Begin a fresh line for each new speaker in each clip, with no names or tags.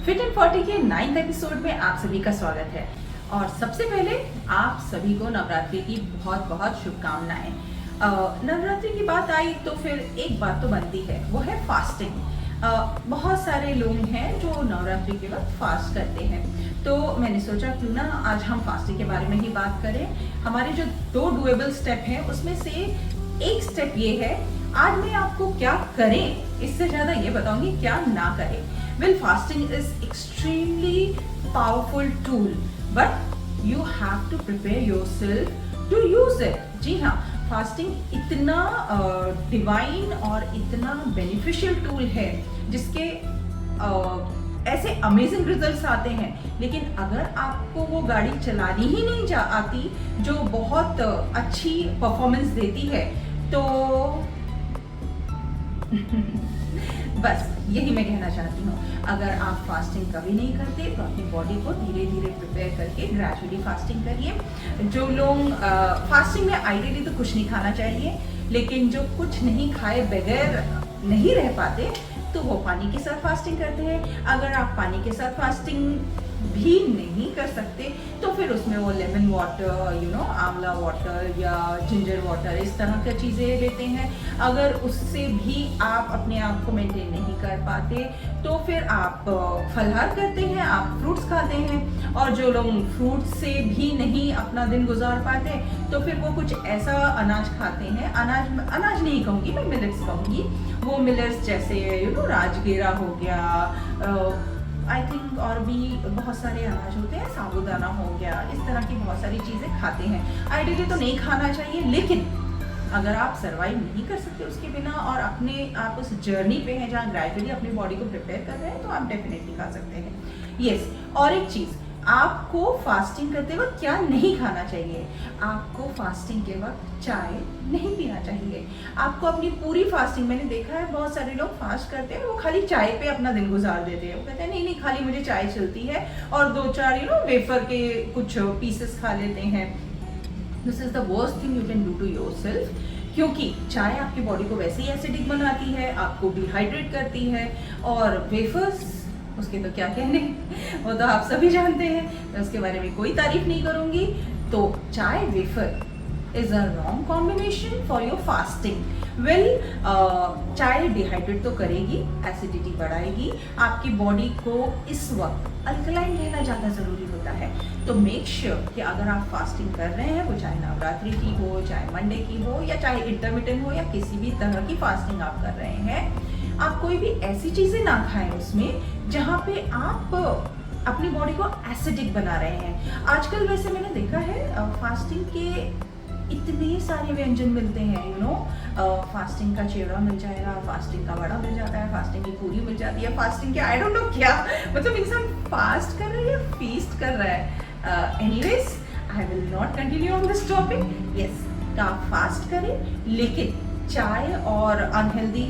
Fit and 40 के 9th episode में आप सभी का स्वागत है। और सबसे पहले आप सभी को नवरात्रि की बहुत बहुत शुभकामनाएं। नवरात्रि की बात आई तो फिर एक बात तो बनती है, वो है फास्टिंग। बहुत सारे लोग हैं जो नवरात्रि के वक्त फास्ट करते हैं, तो मैंने सोचा क्यों ना आज हम फास्टिंग के बारे में ही बात करें। हमारे जो 2 डुएबल स्टेप हैं उसमें से एक स्टेप ये है, आज मैं आपको क्या करें, इससे ज्यादा ये बताऊंगी क्या ना करें। Well, fasting is extremely powerful tool, but you have to prepare yourself to use it. जी हाँ, फास्टिंग इतना डिवाइन और इतना बेनिफिशियल टूल है जिसके ऐसे अमेजिंग रिजल्ट्स आते हैं, लेकिन अगर आपको वो गाड़ी चलानी ही नहीं आती जो बहुत अच्छी परफॉर्मेंस देती है तो बस यही मैं कहना चाहती हूँ। अगर आप फास्टिंग कभी नहीं करते तो अपनी बॉडी को धीरे धीरे प्रिपेयर करके ग्रेजुअली फास्टिंग करिए। जो लोग फास्टिंग में आइडियली तो कुछ नहीं खाना चाहिए, लेकिन जो कुछ नहीं खाए बगैर नहीं रह पाते तो वो पानी के साथ फास्टिंग करते हैं। अगर आप पानी के साथ फास्टिंग भी नहीं कर सकते तो फिर उसमें वो लेमन वाटर, आंवला वाटर या जिंजर वाटर, इस तरह की चीज़ें लेते हैं। अगर उससे भी आप अपने आप को मेंटेन नहीं कर पाते तो फिर आप फलाहार करते हैं, आप फ्रूट्स खाते हैं। और जो लोग फ्रूट्स से भी नहीं अपना दिन गुजार पाते तो फिर वो कुछ ऐसा अनाज खाते हैं, अनाज नहीं कहूँगी मैं, मिलेट्स कहूँगी। वो मिलेट्स जैसे राजगीरा हो गया, आई थिंक और भी बहुत सारे अनाज होते हैं, साबूदाना हो गया, इस तरह की बहुत सारी चीज़ें खाते हैं। आइडियली तो नहीं खाना चाहिए, लेकिन अगर आप सर्वाइव नहीं कर सकते उसके बिना और आप उस जर्नी पे हैं जहाँ ग्रेजुअली अपनी बॉडी को प्रिपेयर कर रहे हैं तो आप डेफिनेटली खा सकते हैं। यस, और एक चीज़, आपको फास्टिंग करते वक्त क्या नहीं खाना चाहिए। आपको फास्टिंग के वक्त चाय नहीं पीना चाहिए। आपको अपनी पूरी फास्टिंग, मैंने देखा है बहुत सारे लोग फास्ट करते हैं वो खाली चाय पे अपना दिन गुजार देते हैं। वो कहते हैं नहीं नहीं, खाली मुझे चाय चलती है और 2-4 वेफर के कुछ पीसेस खा लेते हैं। This is the worst thing you can do to yourself, क्योंकि चाय आपकी बॉडी को वैसे ही एसिडिक बनाती है, आपको डिहाइड्रेट करती है, और वेफर्स उसके तो क्या कहने, वो तो आप सभी जानते हैं, मैं उसके बारे में कोई तारीफ नहीं करूंगी। तो चाय wafer is a wrong combination for your fasting. Well, चाय डिहाइड्रेट तो करेगी, एसिडिटी बढ़ाएगी, आपकी बॉडी को इस वक्त अल्कलाइन रहना ज़्यादा ज़रूरी होता है। तो मेक श्योर कि अगर आप फास्टिंग कर रहे हैं, वो चाहे नवरात्रि की हो, चाहे मंडे की हो, या चाहे इंटरमिटेंट हो, या किसी भी तरह की फास्टिंग आप कर रहे हैं, आप कोई भी ऐसी चीज़ें ना खाएं उसमें जहाँ पे आप अपनी बॉडी को एसिडिक बना रहे हैं। आजकल वैसे मैंने देखा है फास्टिंग के इतने सारे व्यंजन मिलते हैं, फास्टिंग का चिवड़ा मिल जाएगा, फास्टिंग का वड़ा मिल जाता है, फास्टिंग की पूरी मिल जाती है, फास्टिंग के आई डोंट नो क्या, मतलब इंसान फास्ट कर रहा है या फीस्ट कर रहा है। Anyways, I will not continue on this topic. Yes, तो आप फास्ट करें, लेकिन चाय और अनहेल्दी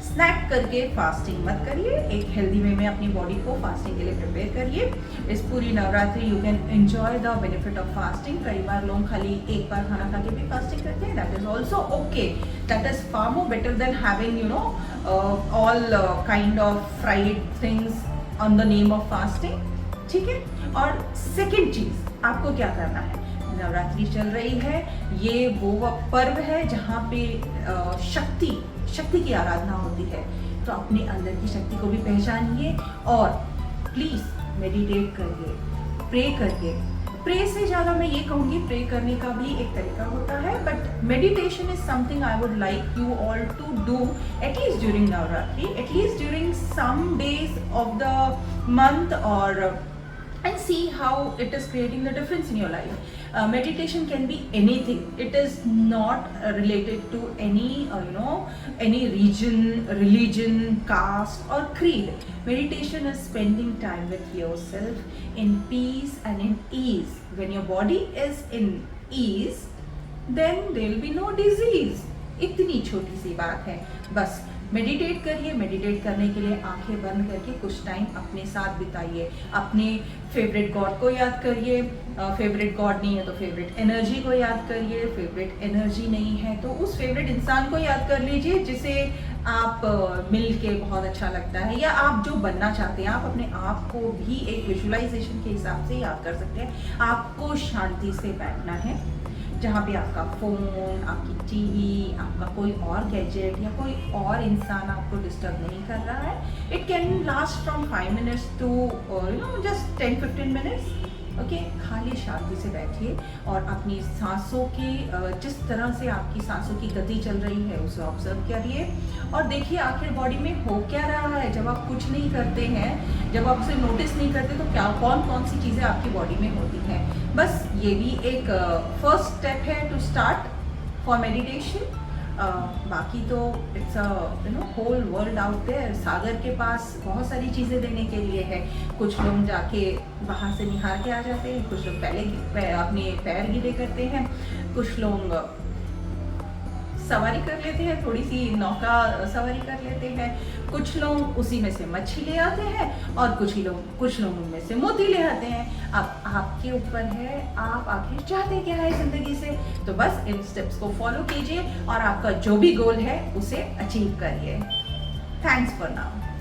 स्नैक करके फास्टिंग मत करिए। एक हेल्दी वे में अपनी बॉडी को फास्टिंग के लिए प्रिपेयर करिए। इस पूरी Navratri you can enjoy the benefit of fasting. कई बार लोग खाली एक बार खाना खा के भी फास्टिंग करते हैं, that is also okay. That is far more better than having all kind of fried things on the name of fasting, ठीक है। और सेकेंड चीज, आपको क्या करना है, नवरात्रि चल रही है, ये वो पर्व है जहाँ पे शक्ति की आराधना होती है। तो अपने अंदर की शक्ति को भी पहचानिए और प्लीज मेडिटेट करिए, प्रे करिए। प्रे से ज़्यादा मैं ये कहूँगी, प्रे करने का भी एक तरीका होता है, but meditation is something I would like you all to do at least during Navratri, at least during some days of the month, और and see how it is creating the difference in your life. Meditation can be anything. It is not related to any region, religion, caste or creed. Meditation is spending time with yourself in peace and in ease. When your body is in ease, then there will be no disease. इतनी छोटी सी बात है, बस meditate करिए। Meditate करने के लिए आंखें बंद करके कुछ टाइम अपने साथ बिताइए। अपने फेवरेट गॉड को याद करिए। फेवरेट गॉड नहीं है तो फेवरेट एनर्जी को याद करिए। फेवरेट एनर्जी नहीं है तो उस फेवरेट इंसान को याद कर लीजिए जिसे आप मिल के बहुत अच्छा लगता है, या आप जो बनना चाहते हैं। आप अपने आप को भी एक विजुअलाइजेशन के हिसाब से याद कर सकते हैं। आपको शांति से बैठना है, जहाँ पे आपका फ़ोन, आपकी टीवी, आपका कोई और गैजेट या कोई और इंसान आपको डिस्टर्ब नहीं कर रहा है। It can last from 5 minutes to just 10-15 minutes. Okay, खाली शांति से बैठिए और अपनी सांसों की जिस तरह से आपकी सांसों की गति चल रही है उसे ऑब्जर्व करिए और देखिए आखिर बॉडी में हो क्या रहा है। जब आप कुछ नहीं करते हैं, जब आप उसे नोटिस नहीं करते, तो क्या कौन कौन सी चीज़ें आपकी बॉडी में होती हैं। बस ये भी एक फर्स्ट स्टेप है टू स्टार्ट फॉर मेडिटेशन। बाकी तो it's whole world out there. सागर के पास बहुत सारी चीज़ें देने के लिए है। कुछ लोग जाके बाहर से निहार के आ जाते हैं, कुछ लोग पहले अपने पैर गीले करते हैं, कुछ लोग सवारी कर लेते हैं, थोड़ी सी नौका सवारी कर लेते हैं, कुछ लोग उसी में से मच्छी ले आते हैं और कुछ लोग उनमें से मोती ले आते हैं। अब आपके ऊपर है, आप आखिर चाहते क्या है ज़िंदगी से। तो बस इन स्टेप्स को फॉलो कीजिए और आपका जो भी गोल है उसे अचीव करिए। Thanks for now.